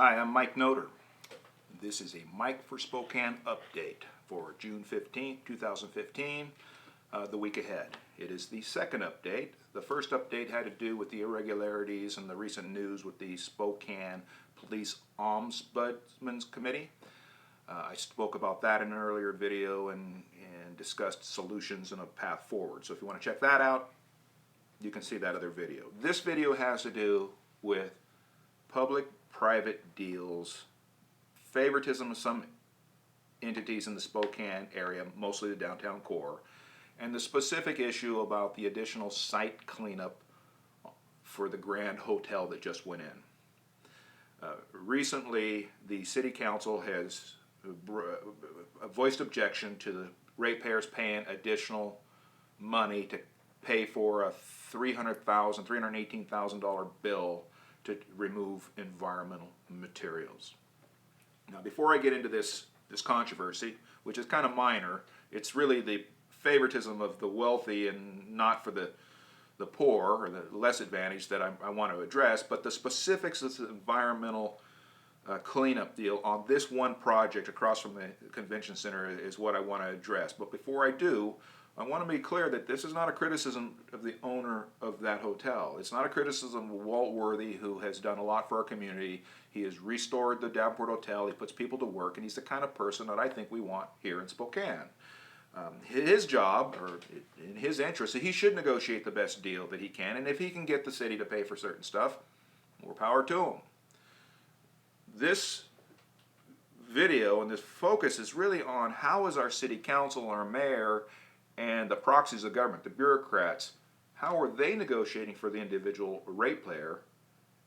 Hi, I'm Mike Noter. This is a Mike for Spokane update for June 15th, 2015, the week ahead. It is the second update. The first update had to do with the irregularities and the recent news with the Spokane Police Ombudsman's Committee. I spoke about that in an earlier video and discussed solutions and a path forward. So if you want to check that out, you can see that other video. This video has to do with public-private deals, favoritism of some entities in the Spokane area, mostly the downtown core, and the specific issue about the additional site cleanup for the Grand Hotel that just went in. Recently, the City Council has voiced objection to the ratepayers paying additional money to pay for a $318,000 bill to remove environmental materials. Now, before I get into this controversy, which is kind of minor, it's really the favoritism of the wealthy and not for the poor or the less advantaged that I want to address, but the specifics of the environmental cleanup deal on this one project across from the convention center is what I want to address. But before I do, I want to be clear that this is not a criticism of the owner of that hotel. It's not a criticism of Walt Worthy, who has done a lot for our community. He has restored the Davenport Hotel. He puts people to work, and he's the kind of person that I think we want here in Spokane. His job, or in his interest, he should negotiate the best deal that he can, and if he can get the city to pay for certain stuff, more power to him. This video and this focus is really on how is our city council, our mayor, and the proxies of government, the bureaucrats, how are they negotiating for the individual ratepayer,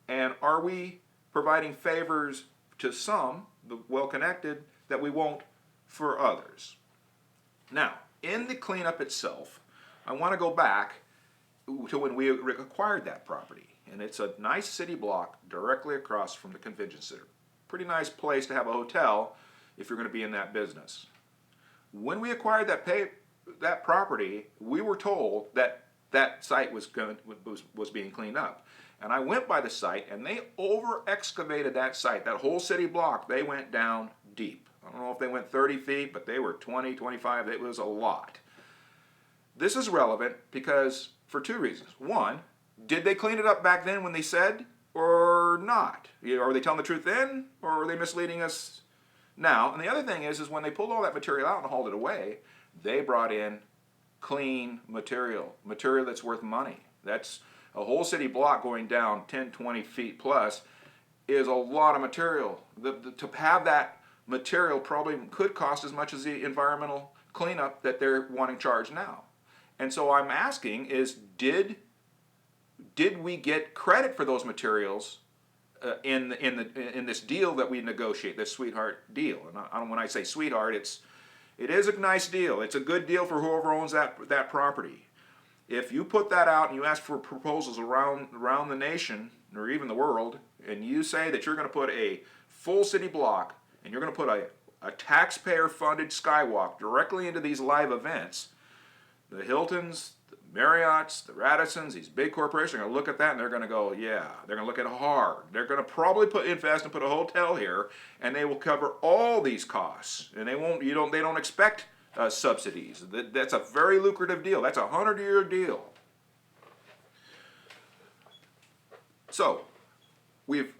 and are we providing favors to some, the well-connected, that we won't for others? Now, in the cleanup itself, I want to go back to when we acquired that property, and it's a nice city block directly across from the convention center. Pretty nice place to have a hotel if you're going to be in that business. When we acquired that property, we were told that that site was being cleaned up. And I went by the site, and they over-excavated that site. That whole city block, they went down deep. I don't know if they went 30 feet, but they were 20, 25. It was a lot. This is relevant because for two reasons. One, did they clean it up back then when they said, or not? Are they telling the truth then, or are they misleading us now? And the other thing is when they pulled all that material out and hauled it away, they brought in clean material that's worth money. That's a whole city block going down 10, 20 feet plus is a lot of material. To have that material probably could cost as much as the environmental cleanup that they're wanting charged now. And so I'm asking is, did we get credit for those materials in this deal that we negotiate, this sweetheart deal? And when I say sweetheart, it is a nice deal. It's a good deal for whoever owns that property. If you put that out and you ask for proposals around the nation or even the world, and you say that you're going to put a full city block and you're going to put a taxpayer-funded skywalk directly into these live events, the Hiltons, the Marriotts, the Radissons, these big corporations are going to look at that and they're going to go, yeah, they're going to look at it hard. They're going to probably invest and put a hotel here, and they will cover all these costs, and they don't expect subsidies. That's a very lucrative deal. That's a 100-year deal. So we've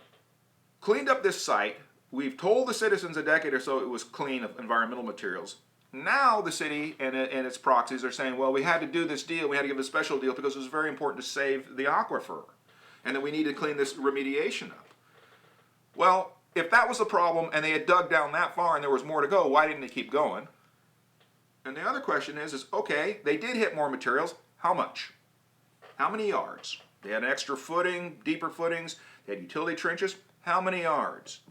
cleaned up this site. We've told the citizens a decade or so it was clean of environmental materials. Now the city and its proxies are saying, well, we had to do this deal, we had to give a special deal because it was very important to save the aquifer, and that we need to clean this remediation up. Well, if that was the problem and they had dug down that far and there was more to go, why didn't they keep going? And the other question is okay, they did hit more materials. How much? How many yards? They had an extra footing, deeper footings, they had utility trenches. How many yards?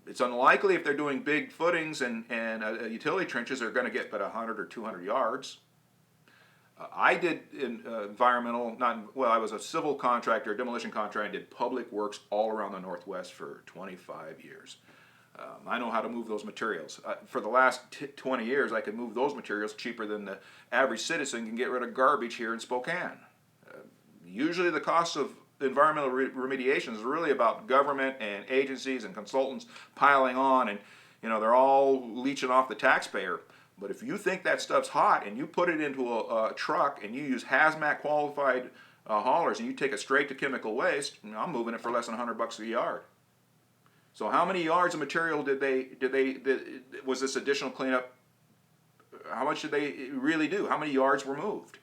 It's unlikely if they're doing big footings and utility trenches are going to get but 100 or 200 yards. I did environmental, I was a civil contractor, demolition contractor, and did public works all around the Northwest for 25 years. I know how to move those materials. For the last 20 years, I could move those materials cheaper than the average citizen can get rid of garbage here in Spokane. Usually the cost of environmental remediation is really about government and agencies and consultants piling on, and they're all leeching off the taxpayer. But if you think that stuff's hot and you put it into a truck and you use hazmat qualified haulers and you take it straight to chemical waste, I'm moving it for less than $100 a yard. So how many yards of material was this additional cleanup? How much did they really do? How many yards were moved?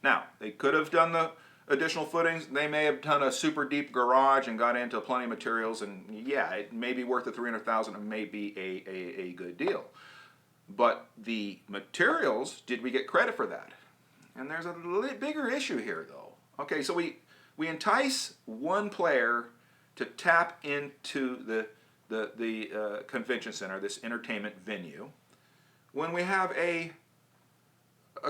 Now, they could have done the additional footings. They may have done a super deep garage and got into plenty of materials, and yeah, it may be worth the $300,000. It may be a good deal. But the materials, did we get credit for that? And there's a bigger issue here, though. Okay, so we entice one player to tap into the convention center, this entertainment venue, when we have a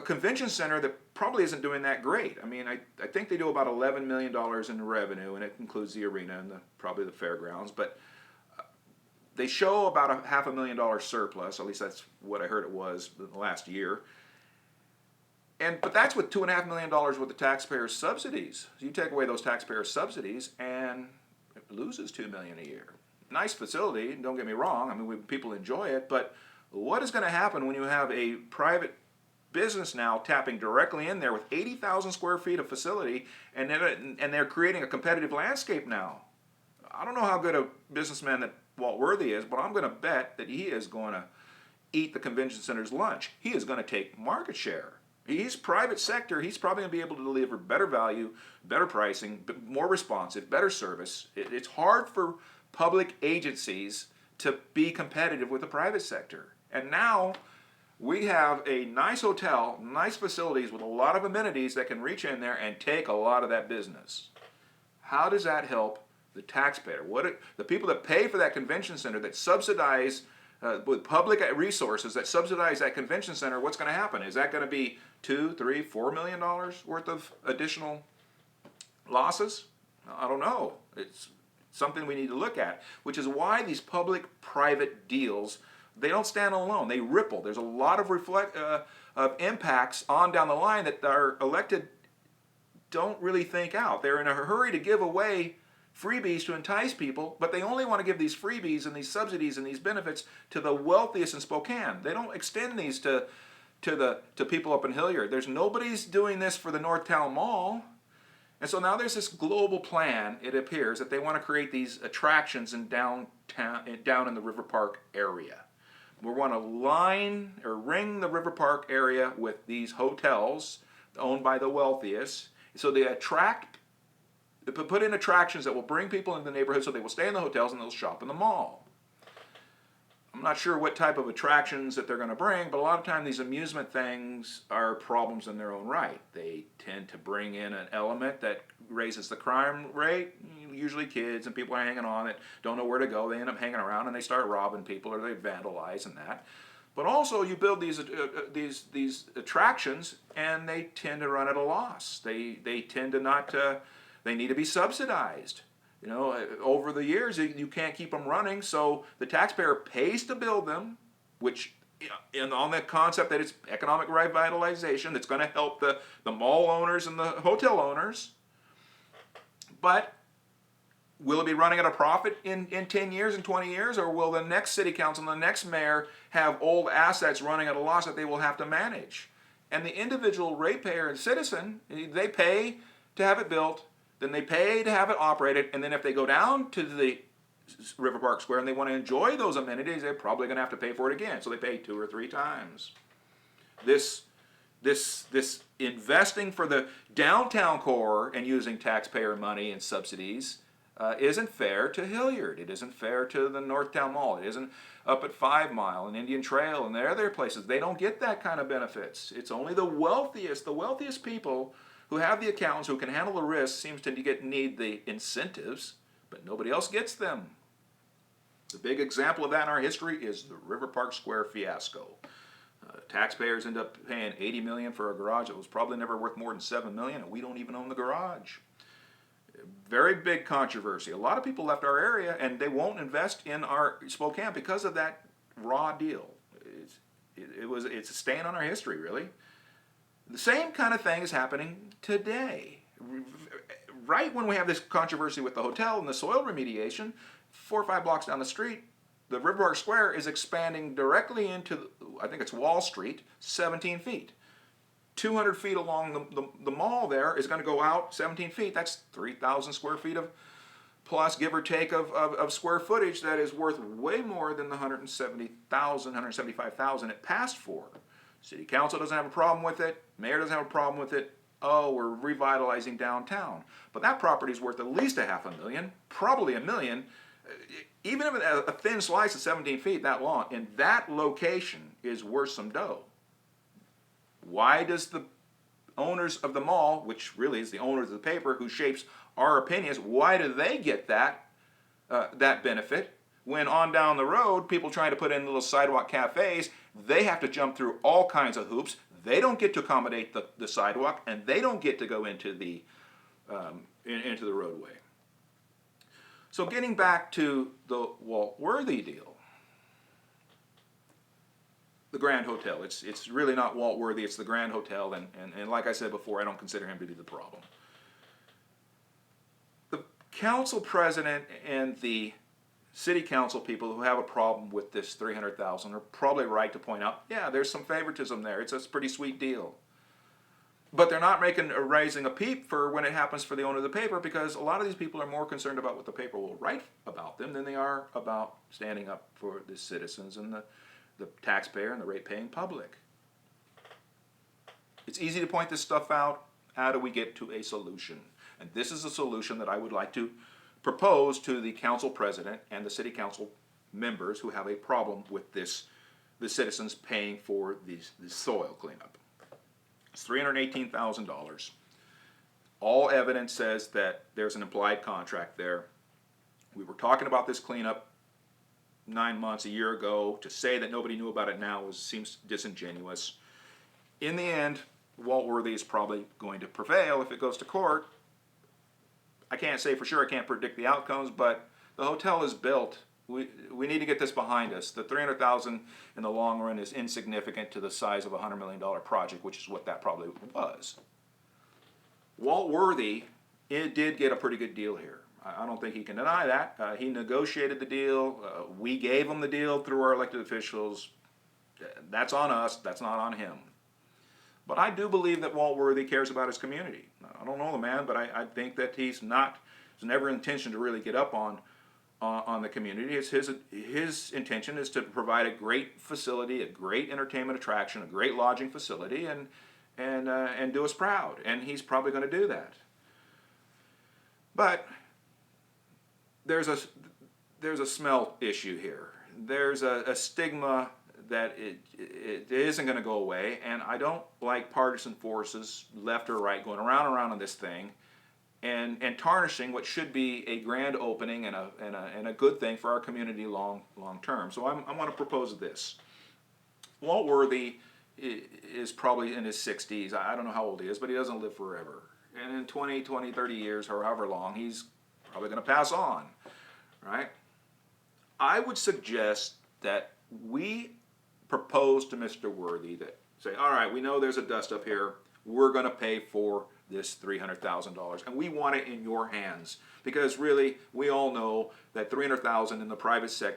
convention center that probably isn't doing that great. I mean, I think they do about $11 million in revenue, and it includes the arena and probably the fairgrounds, but they show about a $500,000 surplus, at least that's what I heard it was in the last year. But that's with $2.5 million worth of taxpayer subsidies. So you take away those taxpayer subsidies, and it loses $2 million a year. Nice facility, don't get me wrong. I mean, people enjoy it, but what is going to happen when you have a private business now tapping directly in there with 80,000 square feet of facility, and they're creating a competitive landscape now? I don't know how good a businessman that Walt Worthy is, but I'm going to bet that he is going to eat the convention center's lunch. He is going to take market share. He's private sector. He's probably going to be able to deliver better value, better pricing, more responsive, better service. It's hard for public agencies to be competitive with the private sector. And now we have a nice hotel, nice facilities with a lot of amenities that can reach in there and take a lot of that business. How does that help the taxpayer? The people that pay for that convention center, that subsidize with public resources, that subsidize that convention center, what's going to happen? Is that going to be $2, $3, $4 million worth of additional losses? I don't know. It's something we need to look at, which is why these public-private deals, they don't stand alone. They ripple. There's a lot of impacts on down the line that our elected don't really think out. They're in a hurry to give away freebies to entice people, but they only want to give these freebies and these subsidies and these benefits to the wealthiest in Spokane. They don't extend these to people up in Hilliard. Nobody's doing this for the Northtown Mall. And so now there's this global plan, it appears, that they want to create these attractions in down in the River Park area. We want to ring the River Park area with these hotels owned by the wealthiest. So they put in attractions that will bring people into the neighborhood so they will stay in the hotels and they'll shop in the mall. I'm not sure what type of attractions that they're going to bring, but a lot of times these amusement things are problems in their own right. They tend to bring in an element that raises the crime rate. Usually kids and people are hanging on that don't know where to go. They end up hanging around and they start robbing people or they vandalize and that. But also you build these attractions and they tend to run at a loss. They tend to not... They need to be subsidized. Over the years, you can't keep them running, so the taxpayer pays to build them, which, on the concept that it's economic revitalization, that's going to help the mall owners and the hotel owners. But will it be running at a profit in 10 years and 20 years, or will the next city council and the next mayor have old assets running at a loss that they will have to manage? And the individual ratepayer and citizen, they pay to have it built, then they pay to have it operated, and then if they go down to the River Park Square and they want to enjoy those amenities, they're probably going to have to pay for it again. So they pay 2 or 3 times. This investing for the downtown core and using taxpayer money and subsidies isn't fair to Hilliard. It isn't fair to the Northtown Mall. It isn't up at 5 Mile and Indian Trail and their other places. They don't get that kind of benefits. It's only the wealthiest people who have the accountants, who can handle the risk, seems to need the incentives, but nobody else gets them. The big example of that in our history is the River Park Square fiasco. Taxpayers end up paying $80 million for a garage that was probably never worth more than $7 million, and we don't even own the garage. Very big controversy. A lot of people left our area, and they won't invest in our Spokane because of that raw deal. It's a stain on our history, really. The same kind of thing is happening today. Right when we have this controversy with the hotel and the soil remediation, 4 or 5 blocks down the street, the Riverpark Square is expanding directly into, I think it's Wall Street, 17 feet. 200 feet along the mall there is going to go out 17 feet. That's 3,000 square feet of plus, give or take, of square footage that is worth way more than the 170,000, 175,000 it passed for. City Council doesn't have a problem with it. Mayor doesn't have a problem with it. Oh, we're revitalizing downtown. But that property is worth at least $500,000, probably $1 million. Even if a thin slice of 17 feet that long, in that location is worth some dough. Why does the owners of the mall, which really is the owners of the paper who shapes our opinions, why do they get that benefit when on down the road, people trying to put in little sidewalk cafes, they have to jump through all kinds of hoops. They don't get to accommodate the sidewalk, and they don't get to go into the roadway. So getting back to the Walt Worthy deal, the Grand Hotel. It's really not Walt Worthy, it's the Grand Hotel, and like I said before, I don't consider him to be the problem. The council president and the city council people who have a problem with this $300,000 are probably right to point out, yeah, there's some favoritism there. It's a pretty sweet deal. But they're not raising a peep for when it happens for the owner of the paper, because a lot of these people are more concerned about what the paper will write about them than they are about standing up for the citizens and the taxpayer and the rate-paying public. It's easy to point this stuff out. How do we get to a solution? And this is a solution that I would like to propose to the council president and the city council members who have a problem with this, the citizens paying for the soil cleanup. It's $318,000. All evidence says that there's an implied contract there. We were talking about this cleanup 9 months, a year ago. To say that nobody knew about it now seems disingenuous. In the end, Walt Worthy is probably going to prevail if it goes to court. I can't say for sure, I can't predict the outcomes, but the hotel is built. We need to get this behind us. The $300,000 in the long run is insignificant to the size of a $100 million project, which is what that probably was. Walt Worthy, it did get a pretty good deal here. I don't think he can deny that. He negotiated the deal. We gave him the deal through our elected officials. That's on us. That's not on him. But I do believe that Walt Worthy cares about his community. I don't know the man, but I think that there's never intention to really get up on the community. It's his intention is to provide a great facility, a great entertainment attraction, a great lodging facility, and do us proud. And he's probably going to do that. But there's a smell issue here. There's a stigma that it isn't going to go away, and I don't like partisan forces, left or right, going around and around on this thing, and tarnishing what should be a grand opening and a good thing for our community long term. So I'm going to propose this. Walt Worthy is probably in his 60s. I don't know how old he is, but he doesn't live forever. And in 20, 30 years, or however long, he's probably going to pass on, right? I would suggest that we propose to Mr. Worthy that say, all right, we know there's a dust up here. We're going to pay for this $300,000, and we want it in your hands, because really we all know that $300,000 in the private sector